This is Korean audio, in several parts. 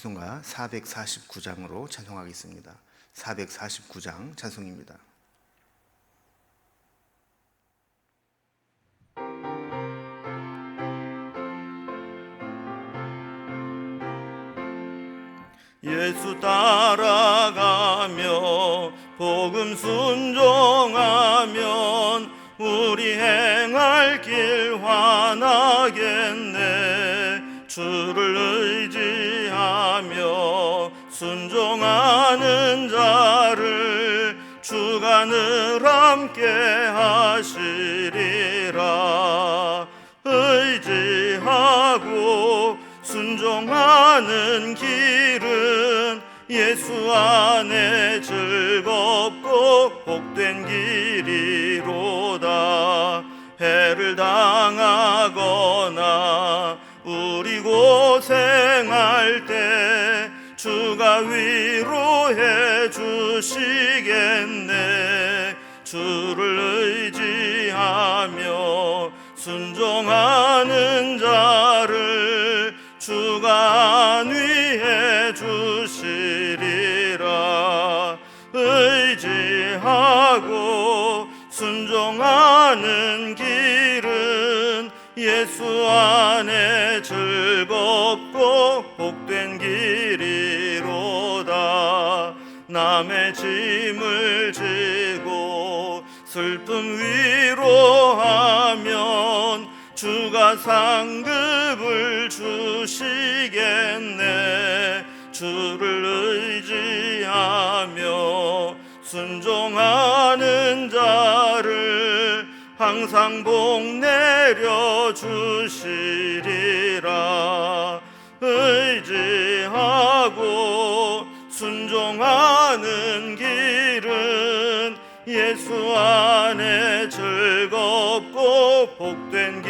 찬송가 449장으로 찬송하겠습니다. 449장 찬송입니다. 예수 따라가며 복음 순종하면 우리 행할 길 환하겠네. 주를 의지하며 순종하는 자를 주가 늘 함께 하시리라. 의지하고 순종하는 길은 예수 안에 즐겁고 복된 길이로다. 해를 당하거나 우리 고생할 때 주가 위로해 주시겠네. 주를 의지하며 순종하는 자를 주가 안위해 주시리라. 의지하고 순종하는 길은 예수 안에 즐겁고 복된 길이로다. 남의 짐을 지고 슬픔 위로하면 주가 상급을 주시겠네. 주를 의지하며 순종하는 자를 항상 복 내려 주시리라. 의지하고 순종하는 길은 예수 안에 즐겁고 복된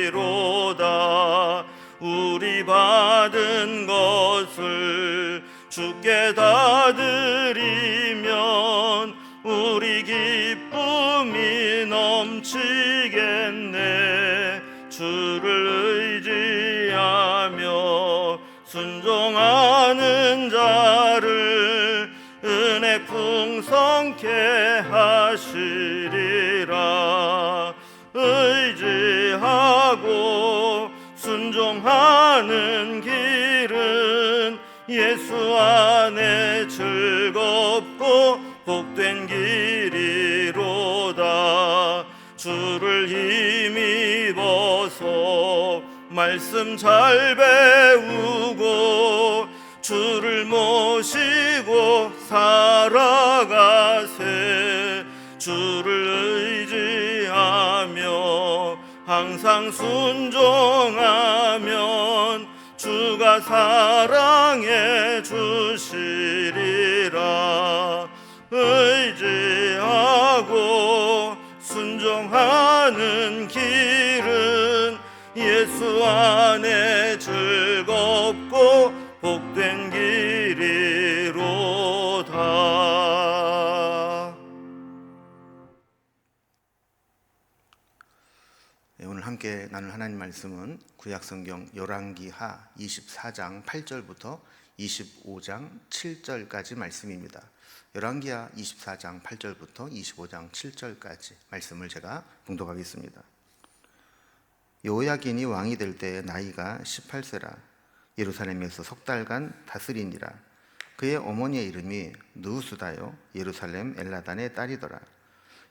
길이로다. 우리 받은 것을 주께 다 드리면 우리 기쁨이 넘치겠네. 주를 의지하며 순종하는 자를 은혜 풍성케 하시리라. 의지하고 순종하는 길은 예수 안에 즐겁고 복된 길이로다. 주를 힘입어서 말씀 잘 배우고 주를 모시고 살아가세. 주를 의지하며 항상 순종하면 주가 사랑해 주시리라. 의지하고 순종하는 길은 예수 안에 즐겁고 복된 길이로다. 오늘 함께 나눌 하나님 말씀은 구약성경 열왕기하 24장 8절부터 25장 7절까지 말씀입니다. 열왕기하 24장 8절부터 25장 7절까지 말씀을 제가 봉독하겠습니다. 여호야긴이 왕이 될 때 나이가 18세라. 예루살렘에서 석 달간 다스리니라. 그의 어머니의 이름이 느우수다요 예루살렘 엘라단의 딸이더라.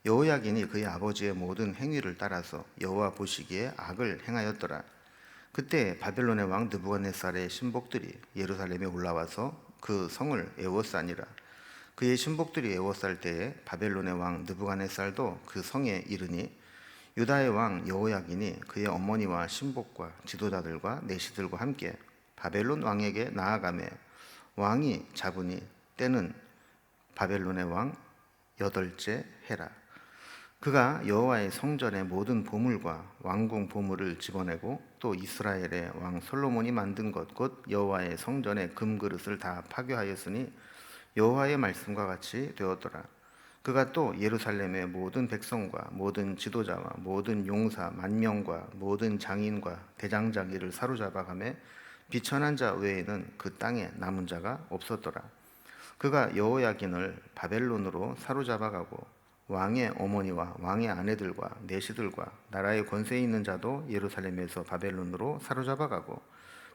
여호야긴이 그의 아버지의 모든 행위를 따라서 여호와 보시기에 악을 행하였더라. 그때 바벨론의 왕 느부갓네살의 신복들이 예루살렘에 올라와서 그 성을 에워싸니라. 그의 신복들이 에워쌀 때에 바벨론의 왕 느부갓네살도 그 성에 이르니 유다의 왕 여호야긴이 그의 어머니와 신복과 지도자들과 내시들과 함께 바벨론 왕에게 나아가매 왕이 잡으니 때는 바벨론의 왕 8째 해라. 그가 여호와의 성전의 모든 보물과 왕궁 보물을 집어내고 또 이스라엘의 왕 솔로몬이 만든 것 곧 여호와의 성전의 금그릇을 다 파괴하였으니 여호와의 말씀과 같이 되었더라. 그가 또 예루살렘의 모든 백성과 모든 지도자와 모든 용사 만명과 모든 장인과 대장장이를 사로잡아가매 비천한 자 외에는 그 땅에 남은 자가 없었더라. 그가 여호야긴을 바벨론으로 사로잡아가고 왕의 어머니와 왕의 아내들과 내시들과 나라의 권세 있는 자도 예루살렘에서 바벨론으로 사로잡아가고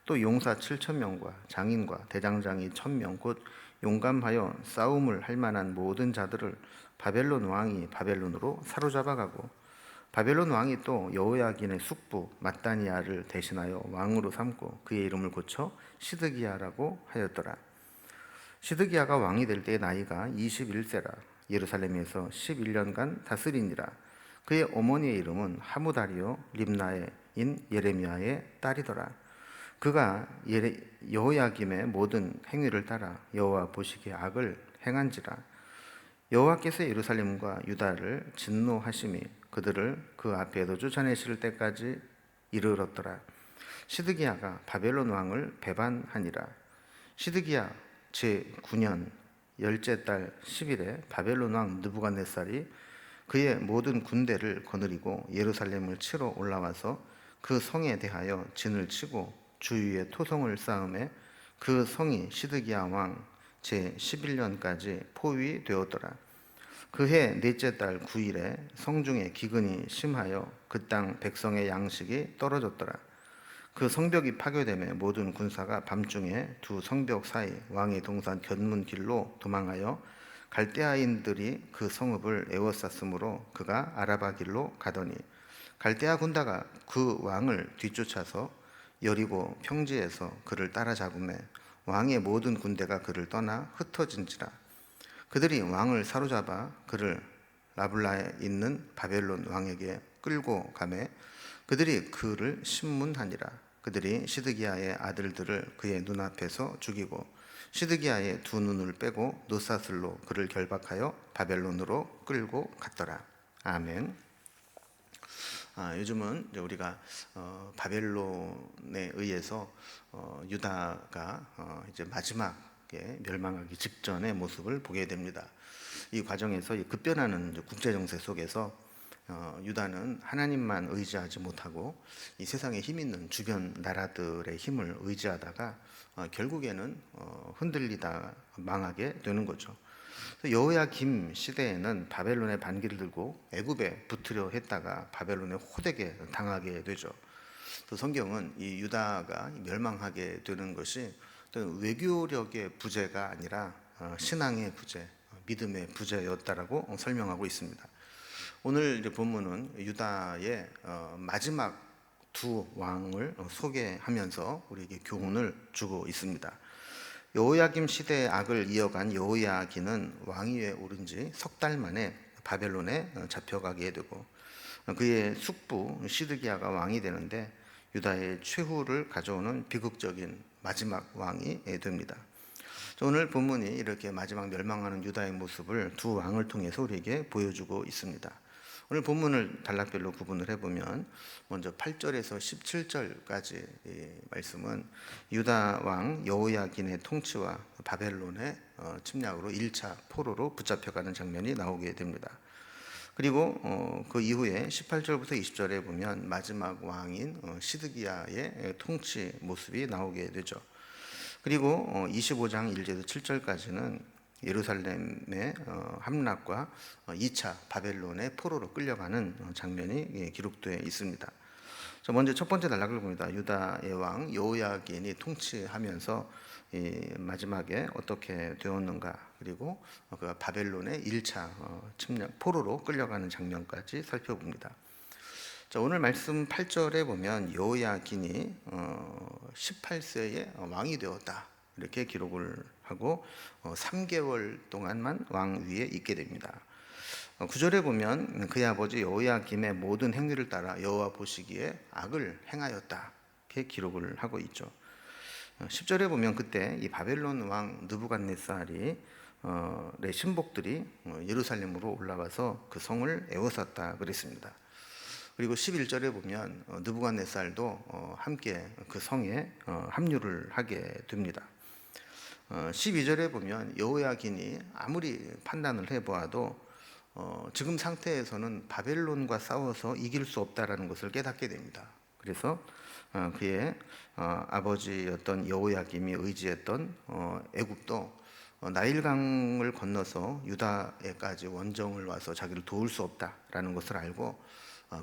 또 용사 7,000명과 장인과 대장장이 1,000명 곧 용감하여 싸움을 할 만한 모든 자들을 바벨론 왕이 바벨론으로 사로잡아가고 바벨론 왕이 또 여호야긴의 숙부 mat단이야를 대신하여 왕으로 삼고 그의 이름을 고쳐 시드기야라고 하였더라. 시드기야가 왕이 될 때의 나이가 21세라. 예루살렘에서 11년간 다스리니라. 그의 어머니의 이름은 하무다리오 립나에인 예레미야의 딸이더라. 그가 여호야김의 모든 행위를 따라 여호와 보시기에 악을 행한지라. 여호와께서 예루살렘과 유다를 진노하심이 그들을 그 앞에서 쫓아내실 때까지 이르렀더라. 시드기야가 바벨론 왕을 배반하니라. 시드기야 제9년 열째 달 10일에 바벨론 왕 느부갓네살이 그의 모든 군대를 거느리고 예루살렘을 치러 올라와서 그 성에 대하여 진을 치고 주위에 토성을 쌓음에 그 성이 시드기야 왕 제11년까지 포위되었더라. 그해 넷째 달 9일에 성중에 기근이 심하여 그 땅 백성의 양식이 떨어졌더라. 그 성벽이 파괴되매 모든 군사가 밤중에 두 성벽 사이 왕의 동산 견문 길로 도망하여 갈대아인들이 그 성읍을 에워쌌으므로 그가 아라바 길로 가더니 갈대아 군다가 그 왕을 뒤쫓아서 여리고 평지에서 그를 따라잡음에 왕의 모든 군대가 그를 떠나 흩어진지라. 그들이 왕을 사로잡아 그를 라블라에 있는 바벨론 왕에게 끌고 가매 그들이 그를 신문하니라. 그들이 시드기야의 아들들을 그의 눈앞에서 죽이고 시드기야의 두 눈을 빼고 노사슬로 그를 결박하여 바벨론으로 끌고 갔더라. 아멘. 요즘은 이제 우리가 바벨론에 의해서 유다가 이제 마지막에 멸망하기 직전의 모습을 보게 됩니다. 이 과정에서 급변하는 국제 정세 속에서 유다는 하나님만 의지하지 못하고 이 세상에 힘 있는 주변 나라들의 힘을 의지하다가 결국에는 흔들리다 망하게 되는 거죠. 여호야김 시대에는 바벨론의 반기를 들고 애굽에 붙으려 했다가 바벨론에 호되게 당하게 되죠. 또 성경은 이 유다가 멸망하게 되는 것이 어떤 외교력의 부재가 아니라 신앙의 부재, 믿음의 부재였다라고 설명하고 있습니다. 오늘 이제 본문은 유다의 마지막 두 왕을 소개하면서 우리에게 교훈을 주고 있습니다. 여호야김 시대의 악을 이어간 여호야긴은 왕위에 오른 지 석 달 만에 바벨론에 잡혀가게 되고 그의 숙부 시드기야가 왕이 되는데 유다의 최후를 가져오는 비극적인 마지막 왕이 됩니다. 오늘 본문이 이렇게 마지막 멸망하는 유다의 모습을 두 왕을 통해서 우리에게 보여주고 있습니다. 오늘 본문을 단락별로 구분을 해보면 먼저 8절에서 17절까지 말씀은 유다 왕 여호야긴의 통치와 바벨론의 침략으로 1차 포로로 붙잡혀가는 장면이 나오게 됩니다. 그리고 그 이후에 18절부터 20절에 보면 마지막 왕인 시드기야의 통치 모습이 나오게 되죠. 그리고 25장 1절에서 7절까지는 예루살렘의 함락과 2차 바벨론의 포로로 끌려가는 장면이 기록되어 있습니다. 먼저 첫 번째 단락을 봅니다. 유다의 왕 여호야긴이 통치하면서 마지막에 어떻게 되었는가, 그리고 그 바벨론의 1차 침략 포로로 끌려가는 장면까지 살펴봅니다. 오늘 말씀 8절에 보면 여호야긴이 18세에 왕이 되었다 이렇게 기록을 하고 3개월 동안만 왕위에 있게 됩니다. 9절에 보면 그의 아버지 여호야김의 모든 행위를 따라 여호와 보시기에 악을 행하였다 이렇게 기록을 하고 있죠. 10절에 보면 그때 이 바벨론 왕 느부갓네살이 신복들이 예루살렘으로 올라가서 그 성을 에워쌌다 그랬습니다. 그리고 11절에 보면 느부갓네살도 함께 그 성에 합류를 하게 됩니다. 12절에 보면 여호야긴이 아무리 판단을 해보아도 지금 상태에서는 바벨론과 싸워서 이길 수 없다라는 것을 깨닫게 됩니다. 그래서 그의 아버지였던 여호야김이 의지했던 애굽도 나일강을 건너서 유다에까지 원정을 와서 자기를 도울 수 없다라는 것을 알고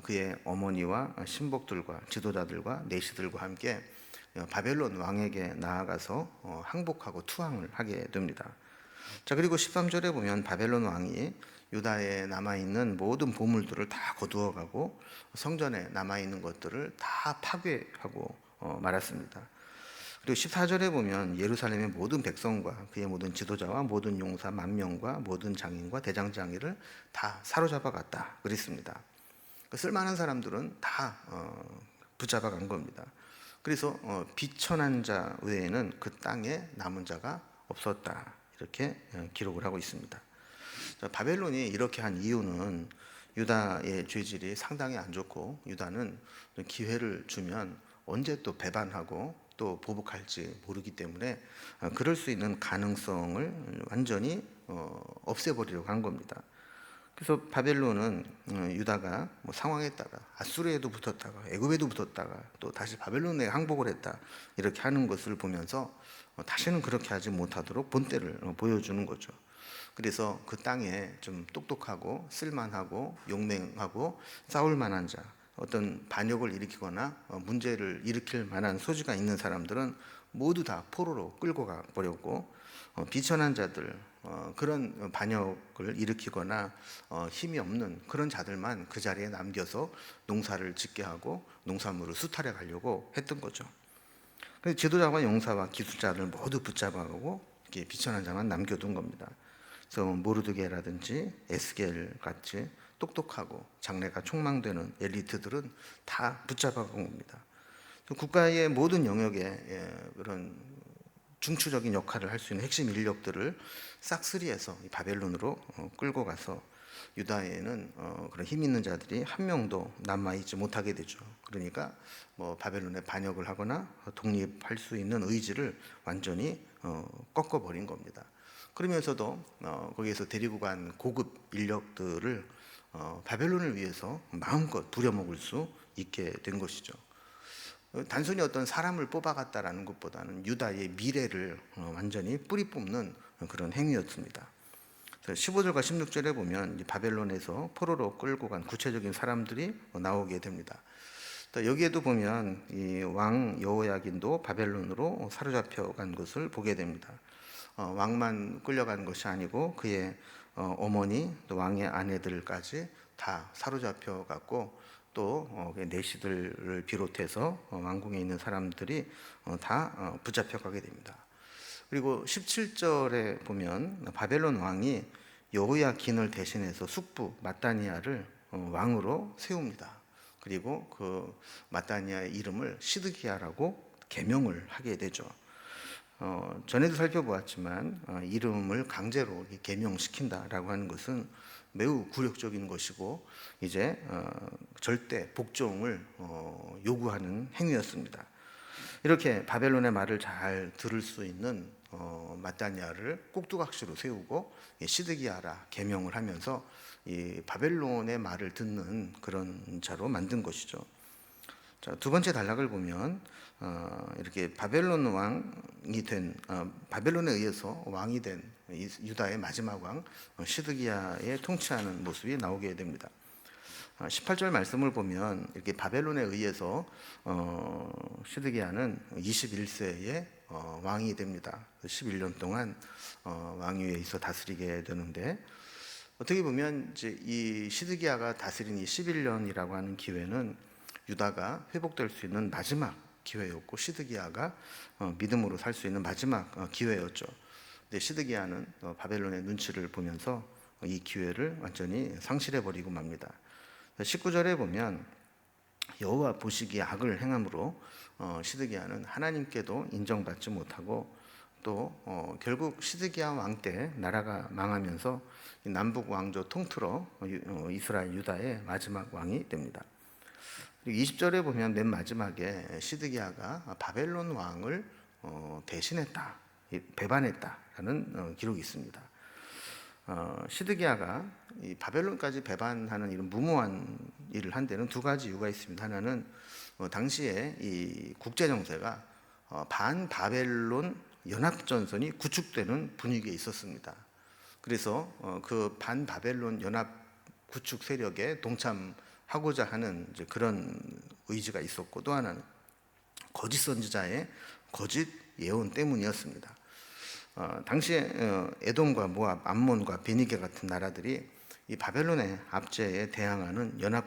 그의 어머니와 신복들과 지도자들과 내시들과 함께 바벨론 왕에게 나아가서 항복하고 투항을 하게 됩니다. 자, 그리고 13절에 보면 바벨론 왕이 유다에 남아있는 모든 보물들을 다 거두어가고 성전에 남아있는 것들을 다 파괴하고 말았습니다. 그리고 14절에 보면 예루살렘의 모든 백성과 그의 모든 지도자와 모든 용사 만명과 모든 장인과 대장장이를 다 사로잡아 갔다 그랬습니다. 쓸만한 사람들은 다 붙잡아 간 겁니다. 그래서 비천한 자 외에는 그 땅에 남은 자가 없었다, 이렇게 기록을 하고 있습니다. 바벨론이 이렇게 한 이유는 유다의 죄질이 상당히 안 좋고 유다는 기회를 주면 언제 또 배반하고 또 보복할지 모르기 때문에 그럴 수 있는 가능성을 완전히 없애버리려고 한 겁니다. 그래서 바벨론은 유다가 상황에 따라 아수르에도 붙었다가 애굽에도 붙었다가 또 다시 바벨론에 항복을 했다, 이렇게 하는 것을 보면서 다시는 그렇게 하지 못하도록 본때를 보여주는 거죠. 그래서 그 땅에 좀 똑똑하고 쓸만하고 용맹하고 싸울 만한 자, 어떤 반역을 일으키거나 문제를 일으킬 만한 소지가 있는 사람들은 모두 다 포로로 끌고 가 버렸고, 비천한 자들, 그런 반역을 일으키거나 힘이 없는 그런 자들만 그 자리에 남겨서 농사를 짓게 하고 농산물을 수탈해 가려고 했던 거죠. 그래서 지도자와 용사와 기술자를 모두 붙잡아가고 이렇게 비천한 자만 남겨둔 겁니다. 그래서 모르드게라든지 에스겔 같이 똑똑하고 장래가 촉망되는 엘리트들은 다 붙잡아간 겁니다. 국가의 모든 영역에 그런 중추적인 역할을 할 수 있는 핵심 인력들을 싹쓸이해서 바벨론으로 끌고 가서 유다에는 그런 힘 있는 자들이 한 명도 남아있지 못하게 되죠. 그러니까 바벨론에 반역을 하거나 독립할 수 있는 의지를 완전히 꺾어버린 겁니다. 그러면서도 거기에서 데리고 간 고급 인력들을 바벨론을 위해서 마음껏 부려먹을 수 있게 된 것이죠. 단순히 어떤 사람을 뽑아갔다라는 것보다는 유다의 미래를 완전히 뿌리 뽑는 그런 행위였습니다. 15절과 16절에 보면 바벨론에서 포로로 끌고 간 구체적인 사람들이 나오게 됩니다. 여기에도 보면 이 왕 여호야긴도 바벨론으로 사로잡혀 간 것을 보게 됩니다. 왕만 끌려간 것이 아니고 그의 어머니 또 왕의 아내들까지 다 사로잡혀 갔고, 또 내시들을 비롯해서 왕궁에 있는 사람들이 다 붙잡혀 가게 됩니다. 그리고 17절에 보면 바벨론 왕이 여호야긴을 대신해서 숙부 마따니아를 왕으로 세웁니다. 그리고 그 마따니아의 이름을 시드기야라고 개명을 하게 되죠. 전에도 살펴보았지만 이름을 강제로 개명시킨다라고 하는 것은 매우 굴욕적인 것이고 이제 절대 복종을 요구하는 행위였습니다. 이렇게 바벨론의 말을 잘 들을 수 있는 마따니아를 꼭두각시로 세우고 시드기야라 개명을 하면서 이 바벨론의 말을 듣는 그런 자로 만든 것이죠. 자, 두 번째 단락을 보면 이렇게 바벨론 왕이 된 바벨론에 의해서 왕이 된 유다의 마지막 왕 시드기야의 통치하는 모습이 나오게 됩니다. 18절 말씀을 보면 이렇게 바벨론에 의해서 시드기야는 21세에 왕이 됩니다. 11년 동안 왕위에 있어 다스리게 되는데, 어떻게 보면 이제 이 시드기야가 다스린 이 11년이라고 하는 기회는 유다가 회복될 수 있는 마지막 기회였고 시드기야가 믿음으로 살 수 있는 마지막 기회였죠. 근데 시드기야는 바벨론의 눈치를 보면서 이 기회를 완전히 상실해버리고 맙니다. 19절에 보면 여호와 보시기에 악을 행함으로 시드기야는 하나님께도 인정받지 못하고 또 결국 시드기야 왕 때 나라가 망하면서 남북 왕조 통틀어 이스라엘 유다의 마지막 왕이 됩니다. 20절에 보면 맨 마지막에 시드기야가 바벨론 왕을 대신했다, 배반했다라는 기록이 있습니다. 시드기야가 이 바벨론까지 배반하는 이런 무모한 일을 한 데는 두 가지 이유가 있습니다. 하나는 당시에 이 국제 정세가 반바벨론 연합전선이 구축되는 분위기에 있었습니다. 그래서 그 반바벨론 연합 구축 세력에 동참하고자 하는 이제 그런 의지가 있었고, 또 하나는 거짓 선지자의 거짓 예언 때문이었습니다. 당시에 에돔과 모압, 암몬과 베니게 같은 나라들이 이 바벨론의 압제에 대항하는 연합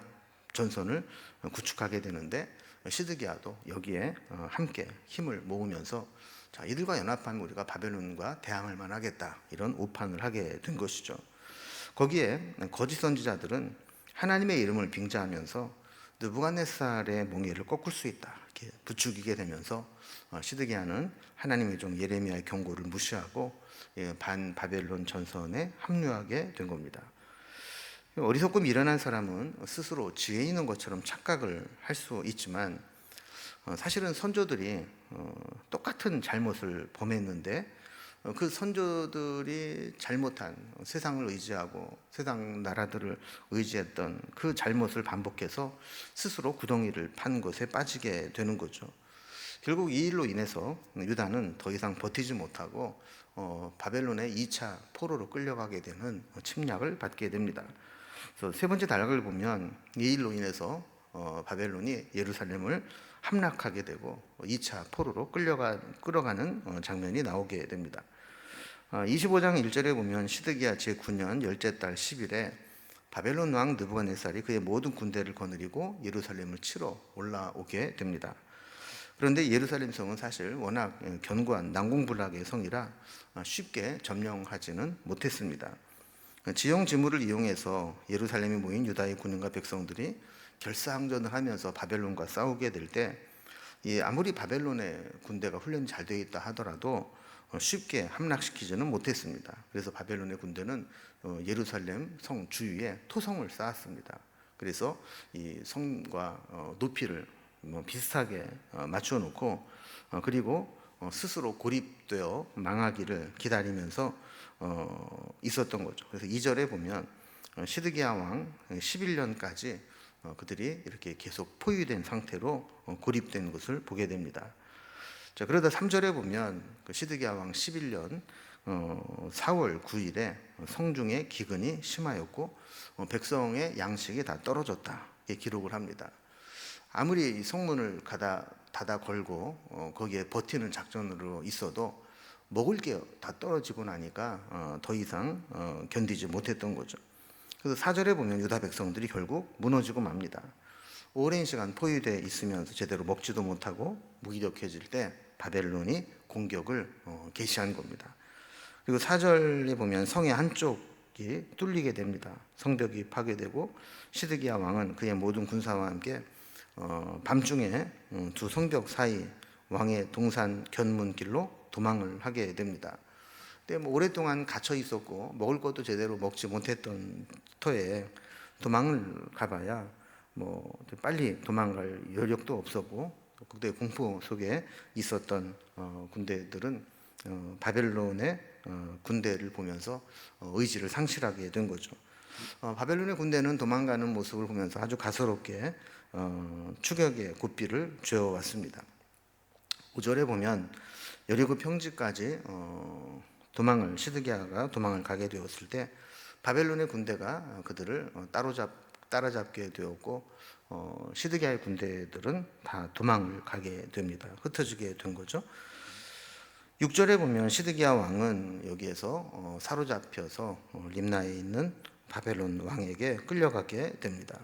전선을 구축하게 되는데, 시드기야도 여기에 함께 힘을 모으면서 자, 이들과 연합하면 우리가 바벨론과 대항할 만하겠다, 이런 오판을 하게 된 것이죠. 거기에 거짓 선지자들은 하나님의 이름을 빙자하면서 느부갓네살의 몽예를 꺾을 수 있다, 이렇게 부추기게 되면서 시드기야는 하나님의 종 예레미야의 경고를 무시하고 반바벨론 전선에 합류하게 된 겁니다. 어리석고 미련한 사람은 스스로 지혜 있는 것처럼 착각을 할 수 있지만, 사실은 선조들이 똑같은 잘못을 범했는데 그 선조들이 잘못한, 세상을 의지하고 세상 나라들을 의지했던 그 잘못을 반복해서 스스로 구덩이를 판 것에 빠지게 되는 거죠. 결국 이 일로 인해서 유다는 더 이상 버티지 못하고 바벨론의 2차 포로로 끌려가게 되는 침략을 받게 됩니다. 그래서 세 번째 단락을 보면 이 일로 인해서 바벨론이 예루살렘을 함락하게 되고 2차 포로로 끌어가는 장면이 나오게 됩니다. 25장 1절에 보면 시드기야 제9년 열째 달 10일에 바벨론 왕 느부갓네살이 그의 모든 군대를 거느리고 예루살렘을 치러 올라오게 됩니다. 그런데 예루살렘 성은 사실 워낙 견고한 난공불락의 성이라 쉽게 점령하지는 못했습니다. 지형지물을 이용해서 예루살렘에 모인 유다의 군인과 백성들이 결사항전을 하면서 바벨론과 싸우게 될 때, 아무리 바벨론의 군대가 훈련이 잘 되어 있다 하더라도 쉽게 함락시키지는 못했습니다. 그래서 바벨론의 군대는 예루살렘 성 주위에 토성을 쌓았습니다. 그래서 이 성과 높이를 비슷하게 맞춰 놓고, 그리고 스스로 고립되어 망하기를 기다리면서 있었던 거죠. 그래서 2절에 보면 시드기야 왕 11년까지 그들이 이렇게 계속 포위된 상태로 고립된 것을 보게 됩니다. 자, 그러다 3절에 보면 그 시드기야 왕 11년 4월 9일에 성중에 기근이 심하였고 백성의 양식이 다 떨어졌다, 이렇게 기록을 합니다. 아무리 성문을 닫아 걸고 거기에 버티는 작전으로 있어도 먹을 게 다 떨어지고 나니까 더 이상 견디지 못했던 거죠. 그래서 4절에 보면 유다 백성들이 결국 무너지고 맙니다. 오랜 시간 포위되어 있으면서 제대로 먹지도 못하고 무기력해질 때 바벨론이 공격을 개시한 겁니다. 그리고 4절에 보면 성의 한쪽이 뚫리게 됩니다. 성벽이 파괴되고 시드기야 왕은 그의 모든 군사와 함께 밤중에 두 성벽 사이 왕의 동산 견문길로 도망을 하게 됩니다. 근데 오랫동안 gat혀 있었고 먹을 것도 제대로 먹지 못했던 터에 도망을 가봐야 빨리 도망갈 여력도 없었고, 그때 공포 속에 있었던 군대들은 바벨론의 군대를 보면서 의지를 상실하게 된 거죠. 바벨론의 군대는 도망가는 모습을 보면서 아주 가소롭게 추격의 고삐를 쥐어왔습니다. 5절에 보면 여리고 평지까지 시드기야가 도망을 가게 되었을 때 바벨론의 군대가 그들을 따라잡게 되었고 시드기야의 군대들은 다 도망을 가게 됩니다. 흩어지게 된 거죠. 6절에 보면 시드기야 왕은 여기에서 사로잡혀서 림나에 있는 바벨론 왕에게 끌려가게 됩니다.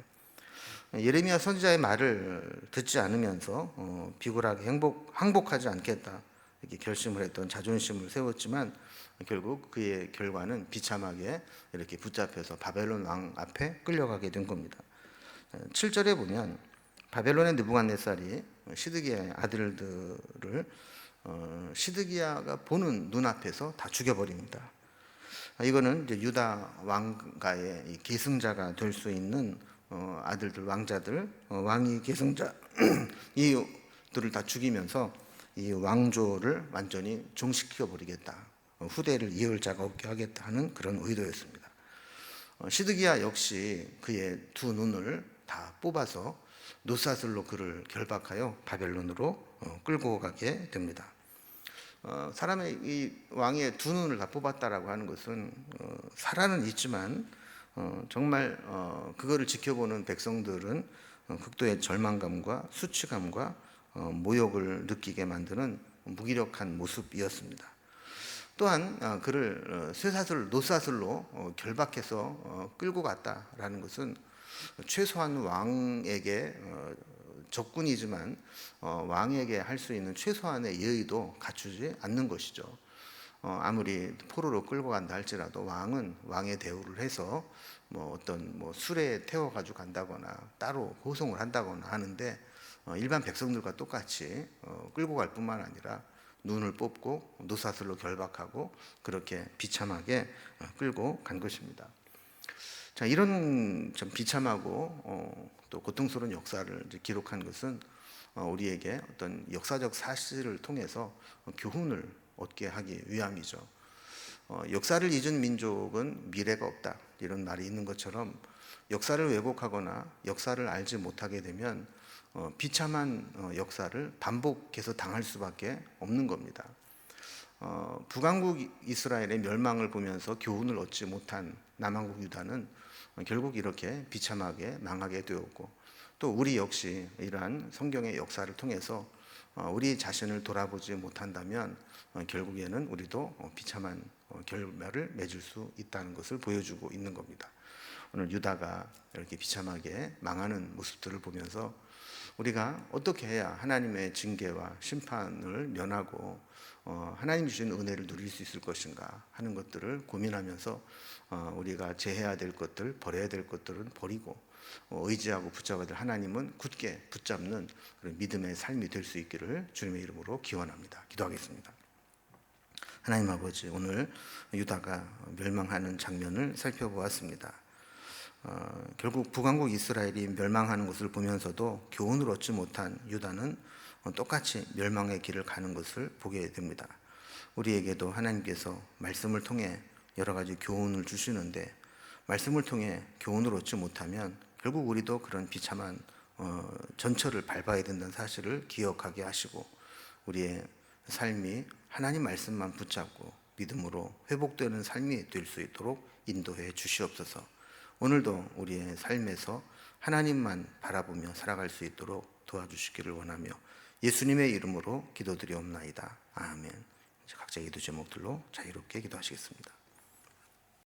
예레미야 선지자의 말을 듣지 않으면서 비굴하게 항복하지 않겠다, 이렇게 결심을 했던, 자존심을 세웠지만 결국 그의 결과는 비참하게 이렇게 붙잡혀서 바벨론 왕 앞에 끌려가게 된 겁니다. 7절에 보면 바벨론의 느부갓네살이 시드기야의 아들들을 시드기야가 보는 눈앞에서 다 죽여버립니다. 이거는 이제 유다 왕가의 계승자가 될 수 있는 아들들, 왕자들, 왕위 계승자 이들을 다 죽이면서 이 왕조를 완전히 종식시켜 버리겠다, 후대를 이을 자가 없게 하겠다 하는 그런 의도였습니다. 시드기야 역시 그의 두 눈을 다 뽑아서 노사슬로 그를 결박하여 바벨론으로 끌고 가게 됩니다. 사람의 이 왕의 두 눈을 다 뽑았다라고 하는 것은 살아는 있지만 정말 그거를 지켜보는 백성들은 극도의 절망감과 수치감과 모욕을 느끼게 만드는 무기력한 모습이었습니다. 또한 그를 쇠사슬, 노사슬로 결박해서 끌고 갔다라는 것은 최소한 왕에게 적군이지만 왕에게 할 수 있는 최소한의 예의도 갖추지 않는 것이죠. 아무리 포로로 끌고 간다 할지라도 왕은 왕의 대우를 해서 어떤 술에 태워 가지고 간다거나 따로 호송을 한다거나 하는데 일반 백성들과 똑같이 끌고 갈 뿐만 아니라 눈을 뽑고 노사슬로 결박하고 그렇게 비참하게 끌고 간 것입니다. 자, 이런 좀 비참하고 또 고통스러운 역사를 기록한 것은 우리에게 어떤 역사적 사실을 통해서 교훈을 얻게 하기 위함이죠. 역사를 잊은 민족은 미래가 없다, 이런 말이 있는 것처럼 역사를 왜곡하거나 역사를 알지 못하게 되면 비참한 역사를 반복해서 당할 수밖에 없는 겁니다. 북왕국 이스라엘의 멸망을 보면서 교훈을 얻지 못한 남왕국 유다는 결국 이렇게 비참하게 망하게 되었고, 또 우리 역시 이러한 성경의 역사를 통해서 우리 자신을 돌아보지 못한다면 결국에는 우리도 비참한 결말을 맺을 수 있다는 것을 보여주고 있는 겁니다. 오늘 유다가 이렇게 비참하게 망하는 모습들을 보면서 우리가 어떻게 해야 하나님의 징계와 심판을 면하고 하나님 주신 은혜를 누릴 수 있을 것인가 하는 것들을 고민하면서 우리가 제해야 될 것들, 버려야 될 것들은 버리고 의지하고 붙잡아야 될 하나님은 굳게 붙잡는 그런 믿음의 삶이 될 수 있기를 주님의 이름으로 기원합니다. 기도하겠습니다. 하나님 아버지, 오늘 유다가 멸망하는 장면을 살펴보았습니다. 결국 북왕국 이스라엘이 멸망하는 것을 보면서도 교훈을 얻지 못한 유다는 똑같이 멸망의 길을 가는 것을 보게 됩니다. 우리에게도 하나님께서 말씀을 통해 여러 가지 교훈을 주시는데 말씀을 통해 교훈을 얻지 못하면 결국 우리도 그런 비참한 전철을 밟아야 된다는 사실을 기억하게 하시고 우리의 삶이 하나님 말씀만 붙잡고 믿음으로 회복되는 삶이 될 수 있도록 인도해 주시옵소서. 오늘도 우리의 삶에서 하나님만 바라보며 살아갈 수 있도록 도와주시기를 원하며 예수님의 이름으로 기도드리옵나이다. 아멘. 각자 기도 제목들로 자유롭게 기도하시겠습니다.